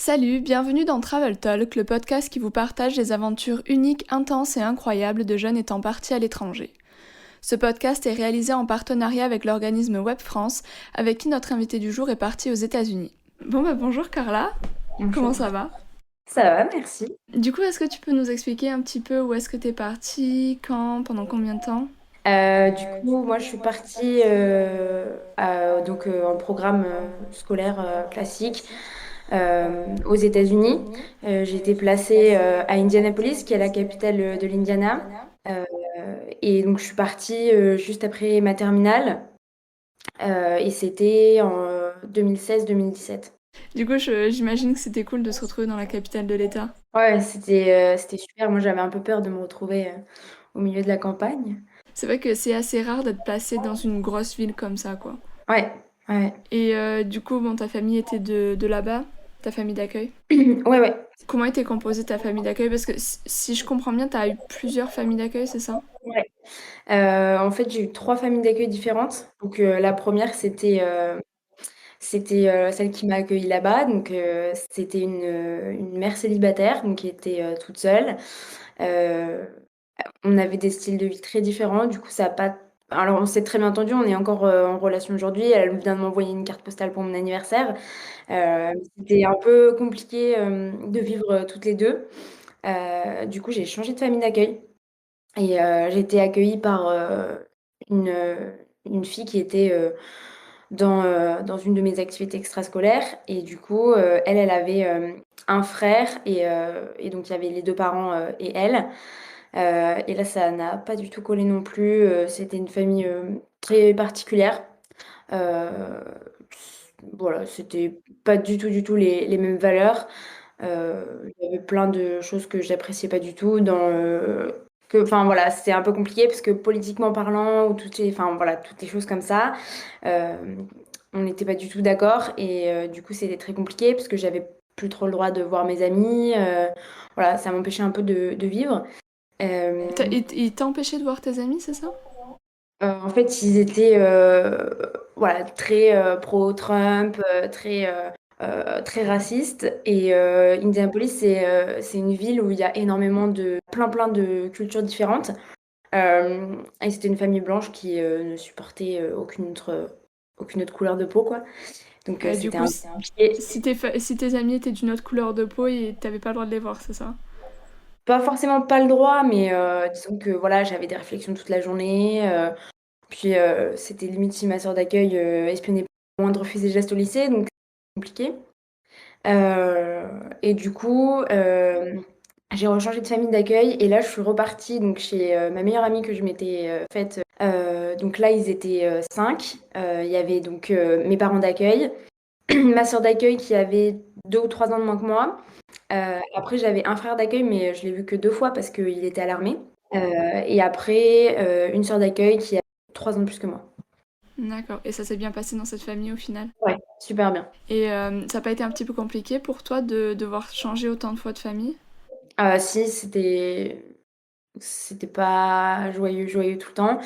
Salut, bienvenue dans Travel Talk, le podcast qui vous partage les aventures uniques, intenses et incroyables de jeunes étant partis à l'étranger. Ce podcast est réalisé en partenariat avec l'organisme Web France, avec qui notre invité du jour est parti aux États-Unis. Bonjour Carla, comment Bonjour. ça va? Ça va, merci. Du coup, est-ce que tu peux nous expliquer un petit peu où est-ce que t'es parti, quand, pendant combien de temps? Du coup, moi, je suis partie en programme scolaire classique aux États-Unis. J'ai été placée à Indianapolis, qui est la capitale de l'Indiana. Euh, et donc, je suis partie juste après ma terminale. Et c'était en 2016-2017. Du coup, j'imagine que c'était cool de se retrouver dans la capitale de l'État. Ouais, c'était super. Moi, j'avais un peu peur de me retrouver au milieu de la campagne. C'est vrai que c'est assez rare d'être placé dans une grosse ville comme ça, quoi. Ouais, ouais. Et du coup, ta famille était de là-bas, ta famille d'accueil. Ouais, ouais. Comment était composée ta famille d'accueil? Parce que si je comprends bien, t'as eu plusieurs familles d'accueil, c'est ça? Ouais. En fait, j'ai eu trois familles d'accueil différentes. Donc, la première, c'était celle qui m'a accueillie là-bas. Donc, c'était une mère célibataire, donc qui était toute seule. Euh, on avait des styles de vie très différents. Du coup, ça a pas. Alors, on s'est très bien entendu. On est encore en relation aujourd'hui. Elle vient de m'envoyer une carte postale pour mon anniversaire. C'était un peu compliqué de vivre toutes les deux. Du coup, j'ai changé de famille d'accueil. Et j'ai été accueillie par une fille qui était dans une de mes activités extrascolaires. Et du coup, elle avait un frère et donc il y avait les deux parents et elle. Et là, ça n'a pas du tout collé non plus. C'était une famille très particulière. Euh, voilà, c'était pas du tout les mêmes valeurs. Il y avait plein de choses que j'appréciais pas du tout enfin voilà, c'était un peu compliqué parce que politiquement parlant ou enfin voilà, toutes les choses comme ça, euh, on n'était pas du tout d'accord et du coup c'était très compliqué parce que j'avais plus trop le droit de voir mes amis. Voilà, ça m'empêchait un peu de vivre. Euh, Il t'a empêché de voir tes amis, c'est ça? En fait, ils étaient voilà, très pro-Trump, très racistes. Et Indianapolis, c'est une ville où il y a énormément plein de cultures différentes. Et c'était une famille blanche qui ne supportait aucune autre couleur de peau, quoi. Donc Du c'était coup, un peu compliqué. si tes amis étaient d'une autre couleur de peau, et t'avais pas le droit de les voir, c'est ça? Pas forcément pas le droit, mais disons que voilà, j'avais des réflexions toute la journée. Puis c'était limite si ma sœur d'accueil espionnait pas loin de refuser des gestes au lycée, donc c'est compliqué. Et du coup, j'ai rechangé de famille d'accueil et là je suis repartie donc chez ma meilleure amie que je m'étais faite. Donc là ils étaient cinq. Il y avait donc mes parents d'accueil, ma sœur d'accueil qui avait 2 ou 3 ans de moins que moi. Après j'avais un frère d'accueil mais je l'ai vu que 2 fois parce qu'il était à l'armée. Et après une sœur d'accueil qui a 3 ans de plus que moi. D'accord. Et ça s'est bien passé dans cette famille au final? Ouais, super bien. Et ça n'a pas été un petit peu compliqué pour toi de devoir changer autant de fois de famille? Ah si, c'était pas joyeux tout le temps.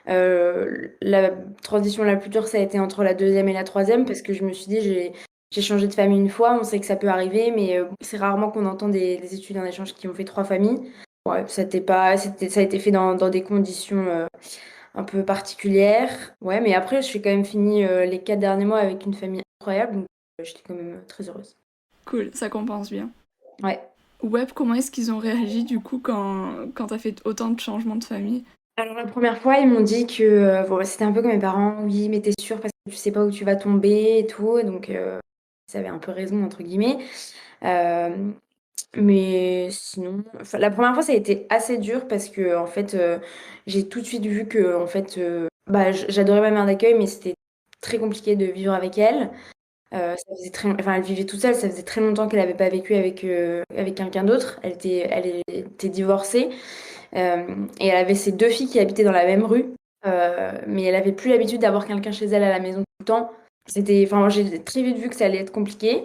La transition la plus dure, ça a été entre la deuxième et la troisième, parce que je me suis dit, j'ai changé de famille une fois, on sait que ça peut arriver, mais c'est rarement qu'on entend des étudiants en échange qui ont fait 3 familles. Ouais, ça a été fait dans des conditions un peu particulières. Ouais, mais après, j'ai quand même fini les 4 derniers mois avec une famille incroyable, donc j'étais quand même très heureuse. Cool, ça compense bien. Ouais. Web, comment est-ce qu'ils ont réagi du coup quand t'as fait autant de changements de famille? Alors la première fois, ils m'ont dit que bon, c'était un peu comme mes parents, oui, mais t'es sûre parce que tu sais pas où tu vas tomber et tout, donc ils avaient un peu raison entre guillemets. Euh, mais sinon, enfin, la première fois, ça a été assez dur parce que en fait, j'ai tout de suite vu que en fait, bah, j'adorais ma mère d'accueil, mais c'était très compliqué de vivre avec elle. Enfin, elle vivait toute seule, ça faisait très longtemps qu'elle n'avait pas vécu avec quelqu'un d'autre. Elle était divorcée. Et elle avait ses 2 filles qui habitaient dans la même rue, mais elle avait plus l'habitude d'avoir quelqu'un chez elle à la maison tout le temps. Enfin, moi, j'ai très vite vu que ça allait être compliqué.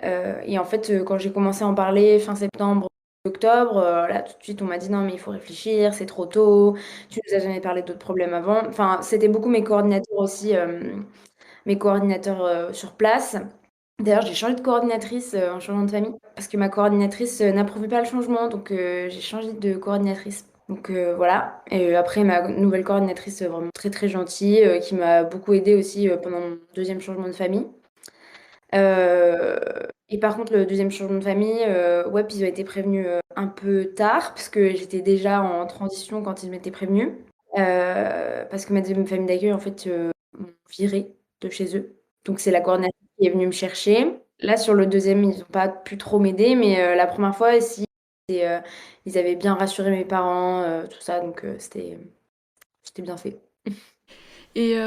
Et en fait, quand j'ai commencé à en parler fin septembre, octobre, là, tout de suite, on m'a dit non, mais il faut réfléchir, c'est trop tôt, tu nous as jamais parlé d'autres problèmes avant. Enfin, c'était beaucoup mes coordinateurs aussi, mes coordinateurs sur place. D'ailleurs, j'ai changé de coordinatrice, en changeant de famille parce que ma coordinatrice, n'approuvait pas le changement donc j'ai changé de coordinatrice. Donc voilà et après ma nouvelle coordinatrice, vraiment très, très gentille, qui m'a beaucoup aidée aussi, pendant mon 2e changement de famille. Heu et par contre le deuxième changement de famille, ouais, puis ils ont été prévenus, un peu tard parce que j'étais déjà en transition quand ils m'étaient prévenus. Parce que ma 2e famille d'accueil en fait, m'ont virée de chez eux. Donc c'est la coordinatrice qui est venue me chercher. Là sur le deuxième ils ont pas pu trop m'aider, mais la première fois si et ils avaient bien rassuré mes parents, tout ça donc c'était bien fait. Et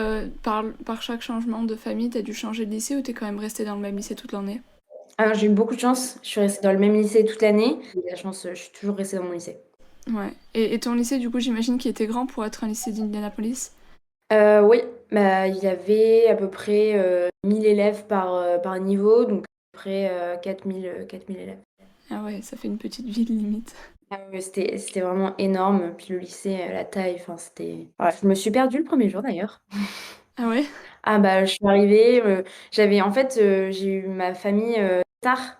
par chaque changement de famille, t'as dû changer de lycée ou t'es quand même restée dans le même lycée toute l'année? Alors j'ai eu beaucoup de chance, je suis restée dans le même lycée toute l'année. J'ai eu la chance, je suis toujours restée dans mon lycée. Ouais. Et ton lycée, du coup, j'imagine qu'il était grand pour être un lycée d'Indianapolis? Oui, bah, il y avait à peu près, 1 000 élèves par niveau, donc à peu près, 4 000 élèves. Ah ouais, ça fait une petite ville limite. Ah oui, c'était vraiment énorme, puis le lycée, la taille, enfin c'était voilà, je me suis perdue le premier jour d'ailleurs. Ah ouais? Ah bah, je suis arrivée, j'avais en fait, j'ai eu ma famille, tard.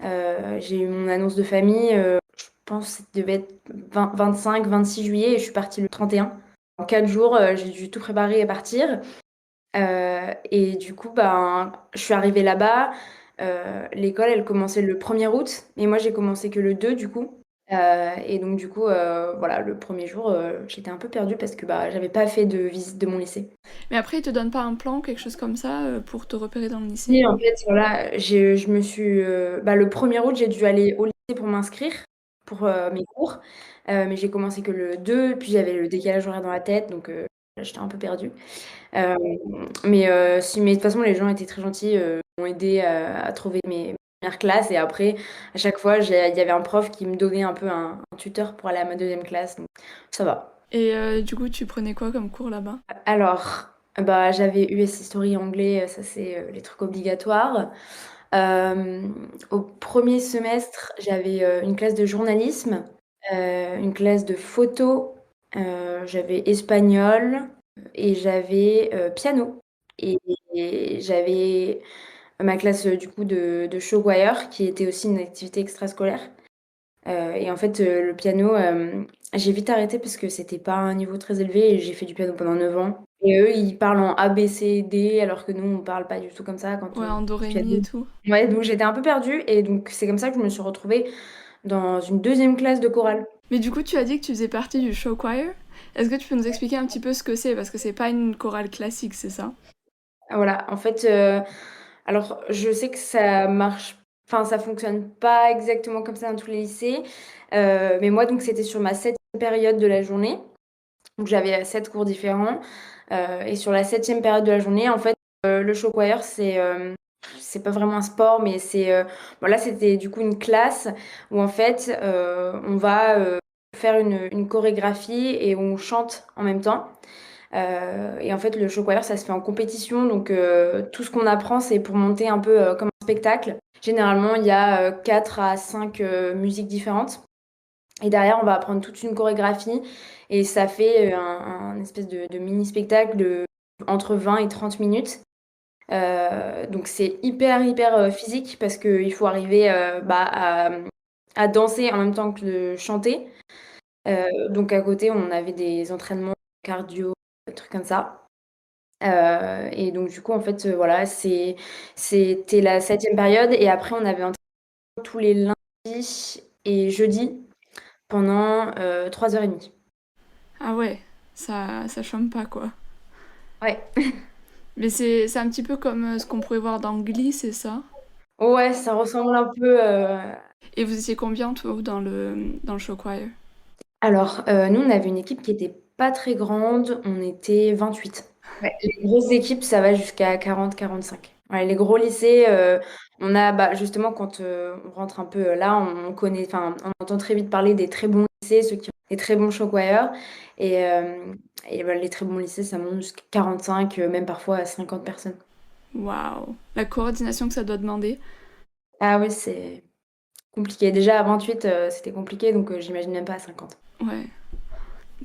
J'ai eu mon annonce de famille, je pense ça devait être 25-26 juillet et je suis partie le 31. En 4 jours, j'ai dû tout préparer et partir. Et du coup, ben, je suis arrivée là-bas, l'école elle commençait le 1er août et moi j'ai commencé que le 2 du coup. Et donc du coup, voilà, le premier jour, j'étais un peu perdue parce que, bah, j'avais pas fait de visite de mon lycée. Mais après, ils te donnent pas un plan, quelque chose comme ça, pour te repérer dans le lycée? Et en fait, voilà, je me suis, bah, le 1er août, j'ai dû aller au lycée pour m'inscrire pour, mes cours, mais j'ai commencé que le 2 puis j'avais le décalage horaire dans la tête donc j'étais un peu perdue. Hem, mais de toute façon les gens étaient très gentils, m'ont aidée à trouver mes premières classes et après à chaque fois il y avait un prof qui me donnait un peu un tuteur pour aller à ma 2e classe donc ça va. Et du coup, tu prenais quoi comme cours là-bas? Alors, bah, j'avais US History anglais, ça c'est, les trucs obligatoires. Au 1er semestre, j'avais, une classe de journalisme, une classe de photo, j'avais espagnol et j'avais, piano et j'avais ma classe, du coup de show choir qui était aussi une activité extrascolaire. Et en fait, le piano, j'ai vite arrêté parce que c'était pas un niveau très élevé et j'ai fait du piano pendant 9 ans et eux, ils parlent en A, B, C, D alors que nous, on parle pas du tout comme ça quand Ouais, on en do, fait du ré, mi et piano. tout. Ouais, donc j'étais un peu perdue et donc c'est comme ça que je me suis retrouvée dans une 2e classe de chorale. Mais du coup, tu as dit que tu faisais partie du show choir. Est-ce que tu peux nous expliquer un petit peu ce que c'est? Parce que c'est pas une chorale classique, c'est ça? Voilà, en fait, alors je sais que ça marche enfin ça fonctionne pas exactement comme ça dans tous les lycées, mais moi donc c'était sur ma 7e période de la journée, donc j'avais, 7 cours différents, et sur la 7e période de la journée, en fait, le show choir c'est pas vraiment un sport, mais c'est, bon là c'était du coup une classe où en fait, on va, faire une chorégraphie et on chante en même temps. Et en fait, le show choir, ça se fait en compétition, donc tout ce qu'on apprend, c'est pour monter un peu, comme un spectacle. Généralement, il y a, 4 à 5, musiques différentes et derrière, on va apprendre toute une chorégraphie et ça fait, un espèce de mini spectacle de entre 20 et 30 minutes. Donc c'est hyper, hyper, physique parce qu'il faut arriver, bah, à danser en même temps que de chanter. Donc à côté, on avait des entraînements cardio, des trucs comme ça. Et donc du coup, en fait, voilà, c'était la 7e période et après on avait entraînement tous les lundis et jeudis pendant, 3 heures et demie. Ah ouais, ça chôme pas, quoi. Ouais. Mais c'est un petit peu comme ce qu'on pourrait voir dans Glee, c'est ça? Ouais, ça ressemble un peu, Et vous étiez combien, toi, dans le show choir? alors, nous, on avait une équipe qui était pas très grande, on était 28. Ouais, les grosses équipes, ça va jusqu'à 40-45. Ouais, les gros lycées, on a, bah, justement quand, on rentre un peu, là, on connaît enfin, on entend très vite parler des très bons lycées, ceux qui ont des très bons show choir et bah, les très bons lycées, ça monte jusqu'à 45, même parfois à 50 personnes. Waouh! La coordination que ça doit demander. Ah oui, c'est compliqué. Déjà à 28, c'était compliqué donc j'imagine même pas à 50. Ouais,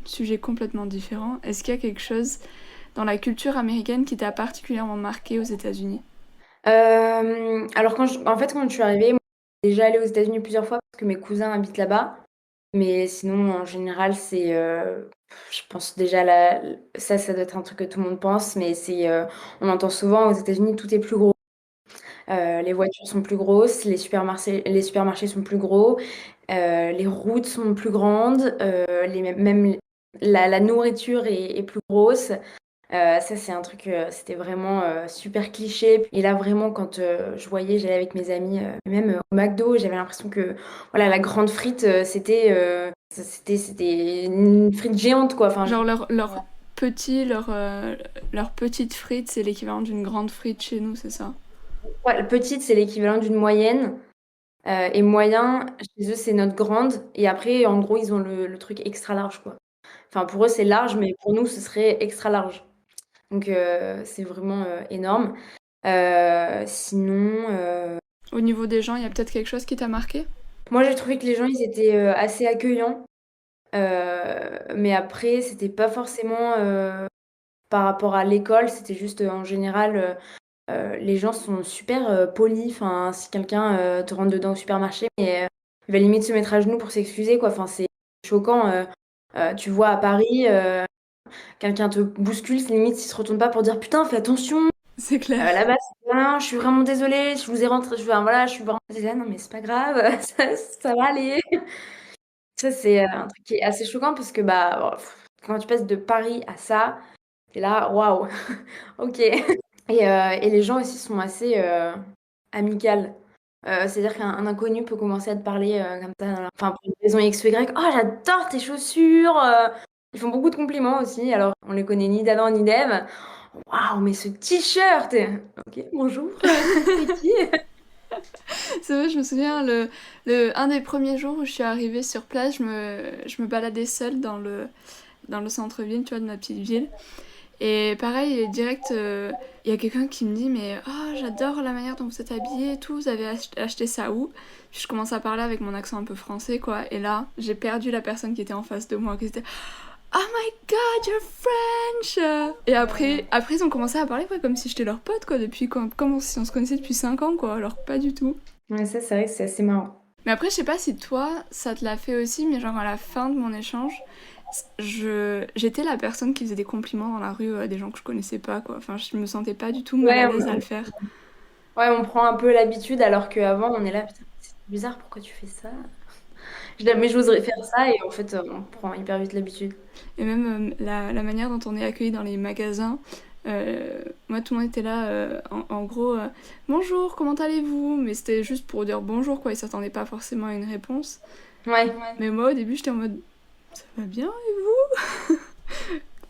sujet complètement différent. Est-ce qu'il y a quelque chose dans la culture américaine qui t'a particulièrement marqué aux États-Unis? Alors quand je suis arrivée, moi, je suis déjà allée aux États-Unis plusieurs fois parce que mes cousins habitent là-bas. Mais sinon, en général, je pense déjà ça doit être un truc que tout le monde pense, mais on entend souvent aux États-Unis, tout est plus gros. Les voitures sont plus grosses, les supermarchés sont plus gros, les routes sont plus grandes, même la nourriture est plus grosse. Ça, c'est un truc, c'était vraiment super cliché. Et là, vraiment, quand j'allais avec mes amis, même au McDo, j'avais l'impression que voilà, la grande frite, c'était une frite géante, quoi. Enfin, Genre leur petite frite, c'est l'équivalent d'une grande frite chez nous, c'est ça? ouais, petite, c'est l'équivalent d'une moyenne. Et moyen, chez eux, c'est notre grande. Et après, en gros, ils ont le truc extra large, quoi. Enfin, pour eux, c'est large, mais pour nous, ce serait extra large. Donc, c'est vraiment énorme. Sinon, Au niveau des gens, il y a peut-être quelque chose qui t'a marqué? moi, j'ai trouvé que les gens, ils étaient assez accueillants. Mais après, c'était pas forcément par rapport à l'école, c'était juste en général, les gens sont super polis. Enfin, si quelqu'un te rentre dedans au supermarché, mais il va limite se mettre à genoux pour s'excuser, quoi. Enfin, c'est choquant. Tu vois à Paris, quelqu'un te bouscule, c'est limite s'il se retourne pas pour dire putain, fais attention. C'est clair. Là-bas, c'est bien, je suis vraiment désolée, je vous ai rentré, enfin, voilà, je suis vraiment désolée. Non, mais c'est pas grave, ça va aller. Ça, c'est un truc qui est assez choquant parce que bah, quand tu passes de Paris à ça, t'es là, waouh, ok. Et les gens aussi sont assez amicales. C'est-à-dire qu'un inconnu peut commencer à te parler comme ça, enfin pour une raison X ou Y. Oh, j'adore tes chaussures. Ils font beaucoup de compliments aussi. Alors, on les connaît ni d'Adam ni d'Ève. Waouh, mais ce t-shirt! Ok, bonjour, c'est qui? C'est vrai, je me souviens, un des premiers jours où je suis arrivée sur place, je me baladais seule dans le centre-ville, tu vois, de ma petite ville. Et pareil, direct, il y a quelqu'un qui me dit, mais oh, j'adore la manière dont vous êtes habillée et tout, vous avez acheté ça où? Puis je commence à parler avec mon accent un peu français, quoi. Et là, j'ai perdu la personne qui était en face de moi, qui était Oh my god, you're French! Et après, ils ont commencé à parler, quoi, comme si j'étais leur pote, quoi, comme si on se connaissait depuis 5 ans, quoi, alors pas du tout. Ouais, ça, c'est vrai que c'est assez marrant. Mais après, je sais pas si toi, ça te l'a fait aussi, mais genre à la fin de mon échange, j'étais la personne qui faisait des compliments dans la rue à des gens que je connaissais pas, quoi. Enfin, je me sentais pas du tout mal à Ouais, l'aise à le faire. ouais, on prend un peu l'habitude alors qu'avant, on est là, putain, c'est bizarre, pourquoi tu fais ça? Mais j'oserais faire ça et en fait, on prend hyper vite l'habitude. Et même la manière dont on est accueilli dans les magasins, moi tout le monde était là, en gros, bonjour, comment allez-vous? Mais c'était juste pour dire bonjour, quoi, ils s'attendaient pas forcément à une réponse. Ouais. Mais moi au début, j'étais en mode, ça va bien et vous?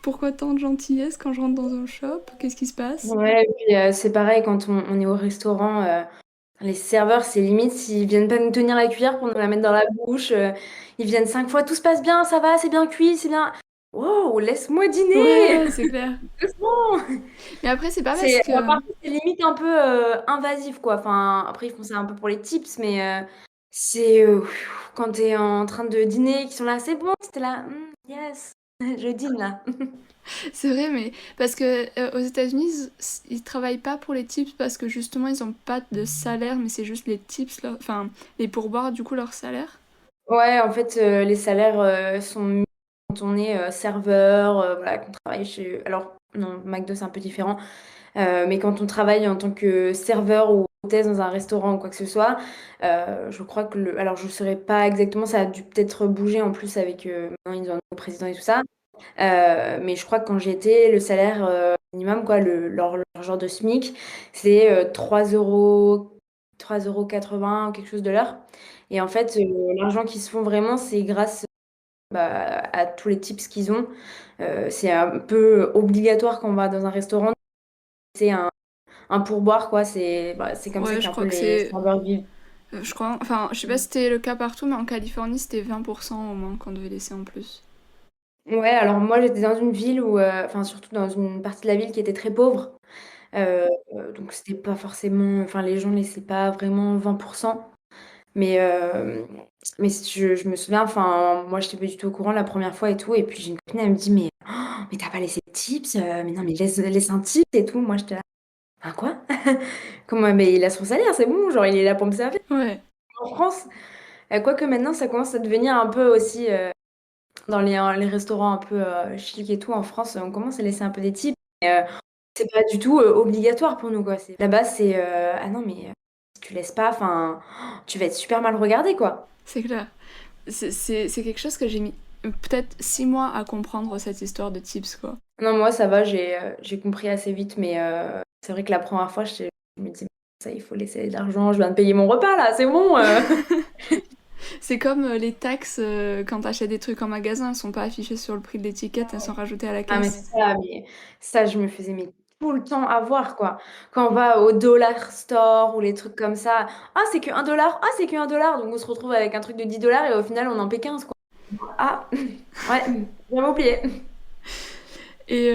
Pourquoi tant de gentillesse quand je rentre dans un shop? Qu'est-ce qui se passe? Ouais, et puis c'est pareil quand on est au restaurant, les serveurs, c'est limite s'ils viennent pas nous tenir la cuillère pour nous la mettre dans la bouche, ils viennent 5 fois, tout se passe bien, ça va, c'est bien cuit, c'est bien. Wow, laisse-moi dîner! Ouais, c'est clair. Doucement! Mais après, c'est pas parce Par que. contre, c'est limite un peu invasif, quoi. Enfin, après, ils font ça un peu pour les tips, mais c'est quand t'es en train de dîner, qu'ils sont là, c'est bon, c'était là, yes, je dîne là. C'est vrai, mais parce que aux États-Unis, ils travaillent pas pour les tips parce que justement, ils ont pas de salaire, mais c'est juste les tips, enfin, les pourboires, du coup, leur salaire. Ouais, en fait, les salaires sont mis quand on est serveur, voilà, qu'on travaille chez. Alors, non, McDo, c'est un peu différent. Mais quand on travaille en tant que serveur ou hôtesse dans un restaurant ou quoi que ce soit, je crois que Alors, je ne saurais pas exactement, ça a dû peut-être bouger en plus avec. Maintenant, ils ont un nouveau président et tout ça. Mais je crois que quand j'y étais, le salaire minimum, quoi, leur genre de SMIC, c'est 3 euros 80 ou quelque chose de l'heure. Et en fait, l'argent qu'ils se font vraiment, c'est grâce bah, à tous les tips qu'ils ont. C'est un peu obligatoire quand on va dans un restaurant. C'est un pourboire, quoi. C'est comme ça Ouais, je qu'un peu crois que les c'est. serveurs vivent. Je crois. Enfin, je sais pas si c'était le cas partout, mais en Californie, c'était 20% au moins qu'on devait laisser en plus. Ouais, alors moi, j'étais dans une ville où, enfin, surtout dans une partie de la ville qui était très pauvre. Donc c'était pas forcément, enfin les gens laissaient pas vraiment 20%. Mais, mais je me souviens, enfin moi j'étais pas du tout au courant la première fois et tout. Et puis j'ai une copine, elle me dit, mais t'as pas laissé de tips? Mais non, mais laisse un tip et tout. Moi j'étais là. «Hein, quoi? Comment? Mais il a son salaire, c'est bon, genre il est là pour me servir». Ouais, En France, quoique maintenant ça commence à devenir un peu aussi, dans les restaurants un peu, chic et tout en France, on commence à laisser un peu des tips, mais c'est pas du tout, obligatoire pour nous, quoi. C'est là-bas, c'est, «Ah non, mais si tu laisses pas, enfin, tu vas être super mal regardé, quoi». c'est clair. C'est quelque chose que j'ai mis peut-être 6 mois à comprendre cette histoire de tips, quoi. Non, moi ça va, j'ai compris assez vite, mais c'est vrai que la première fois, je me disais: «Ça, il faut laisser de l'argent, je viens de payer mon repas là, c'est bon, C'est comme les taxes quand t'achètes des trucs en magasin, elles sont pas affichées sur le prix de l'étiquette, elles sont rajoutées à la Ah caisse. mais ça, je me faisais mais tout le temps avoir, quoi. Quand on va au dollar store ou les trucs comme ça: «Ah, c'est que 1 $, ah, c'est que 1 $», donc on se retrouve avec un truc de 10 $ et au final, on en paie 15, quoi. Ah! Ouais, j'avais oublié. Et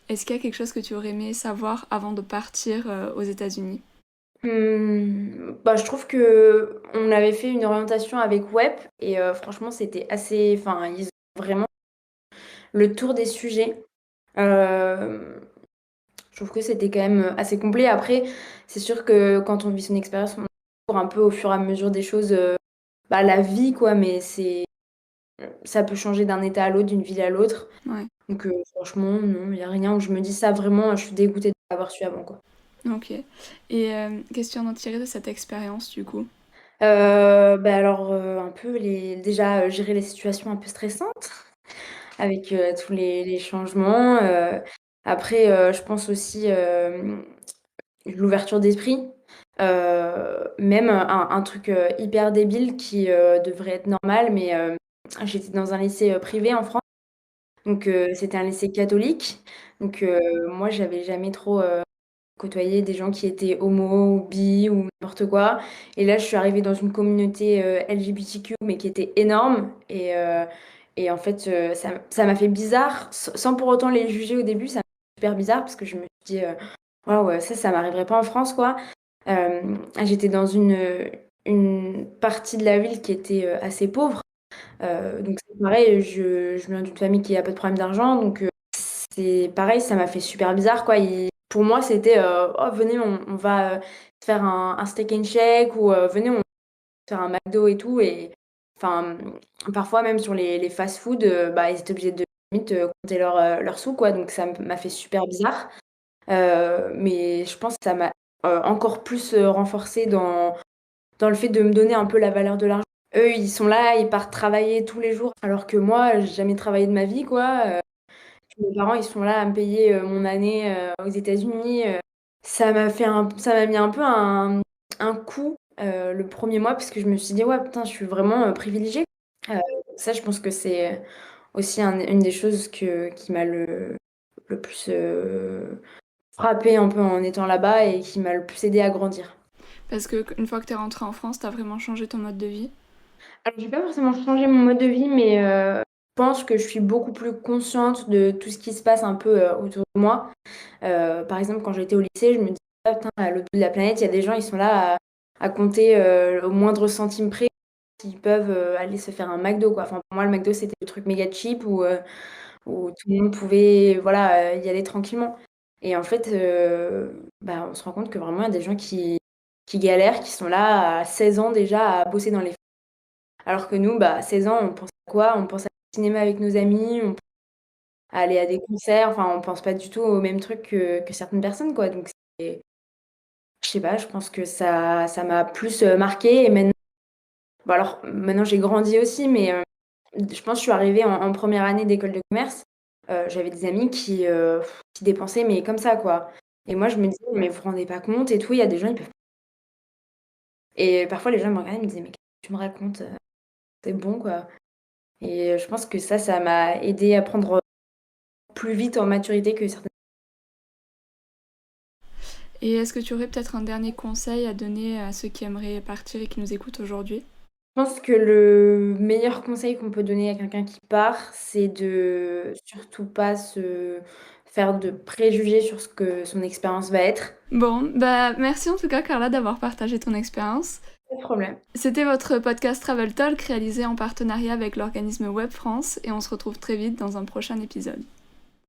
est-ce qu'il y a quelque chose que tu aurais aimé savoir avant de partir aux États-Unis? Bah, je trouve qu'on avait fait une orientation avec Web et franchement, c'était assez enfin, ils ont vraiment le tour des sujets. Hem, je trouve que c'était quand même, assez complet. Après, c'est sûr que quand on vit son expérience, on découvre un peu au fur et à mesure des choses, bah, la vie quoi, mais ça peut changer d'un état à l'autre, d'une ville à l'autre. Ouais, Donc franchement, non, il y a rien où je me dis ça vraiment, je suis dégoûtée de pas l'avoir su avant, quoi. OK. Et qu'est-ce que tu en as tiré de cette expérience, du coup? Bah, alors, un peu déjà, gérer les situations un peu stressantes avec, tous les changements, après, je pense aussi, l'ouverture d'esprit, même un truc, hyper débile qui, devrait être normal, mais j'étais dans un lycée, privé en France, donc c'était un lycée catholique, donc moi j'avais jamais trop, côtoyé des gens qui étaient homo ou bi ou n'importe quoi et là je suis arrivée dans une communauté, LGBTQ mais qui était énorme et en fait, ça m'a fait bizarre sans pour autant les juger au début, ça m'a fait super bizarre parce que je me suis dit: «Waouh, ça m'arriverait pas en France, quoi». J'étais dans une partie de la ville qui était, assez pauvre, donc c'est pareil, je viens d'une famille qui a pas de problème d'argent, donc c'est pareil, ça m'a fait super bizarre, quoi. Pour moi, c'était, «Oh venez, on va, faire un steak and shake» ou «Venez, on va faire un McDo et tout» et enfin, parfois même sur les fast-food, bah, ils étaient obligés de limite, compter leurs sous, quoi, donc ça m'a fait super bizarre. Mais je pense que ça m'a, encore plus, renforcée dans le fait de me donner un peu la valeur de l'argent. Eux, ils sont là, ils partent travailler tous les jours, alors que moi, j'ai jamais travaillé de ma vie, quoi, mes parents, ils sont là à me payer, mon année, aux États-Unis, ça m'a mis un peu un coup, le 1er mois parce que je me suis dit: «Ouais, putain, je suis vraiment, privilégiée». Heu, ça, je pense que c'est aussi une des choses qui m'a le plus, frappée un peu en étant là-bas et qui m'a le plus aidée à grandir. Parce que une fois que t'es rentrée en France, t'as vraiment changé ton mode de vie? Alors j'ai pas forcément changé mon mode de vie, mais je pense que je suis beaucoup plus consciente de tout ce qui se passe un peu, autour de moi. Par exemple, quand j'étais au lycée, je me disais: «Ah putain, à l'autre bout de la planète, il y a des gens, ils sont là à compter, au moindre centime près, qu'ils peuvent, aller se faire un McDo, quoi». Enfin, pour moi, le McDo, c'était le truc méga cheap où tout le monde pouvait, voilà, y aller tranquillement et en fait, bah, on se rend compte que vraiment, il y a des gens qui galèrent, qui sont là à 16 ans déjà à bosser dans les alors que nous, bah, à 16 ans, on pense à quoi? On pense à cinéma avec nos amis, on pense à aller à des concerts, enfin, on pense pas du tout aux mêmes trucs que certaines personnes, quoi, donc c'est je sais pas, je pense que ça m'a plus, marquée et maintenant bon alors, maintenant j'ai grandi aussi, mais je pense que je suis arrivée en 1re année d'école de commerce, j'avais des amis qui dépensaient mais comme ça, quoi et moi je me disais: «Mais vous vous rendez pas compte et tout, il y a des gens, ils peuvent» et parfois les gens me regardaient, ils me disaient: «Mais qu'est-ce que tu me racontes? C'est bon, quoi» et je pense que ça m'a aidée à prendre plus vite en maturité que certaines. Et est-ce que tu aurais peut-être un dernier conseil à donner à ceux qui aimeraient partir et qui nous écoutent aujourd'hui? Je pense que le meilleur conseil qu'on peut donner à quelqu'un qui part, c'est de surtout pas se faire de préjugés sur ce que son expérience va être. Bon, bah, merci en tout cas Carla d'avoir partagé ton expérience. Pas de problème. C'était votre podcast Travel Talk réalisé en partenariat avec l'organisme Web France et on se retrouve très vite dans un prochain épisode.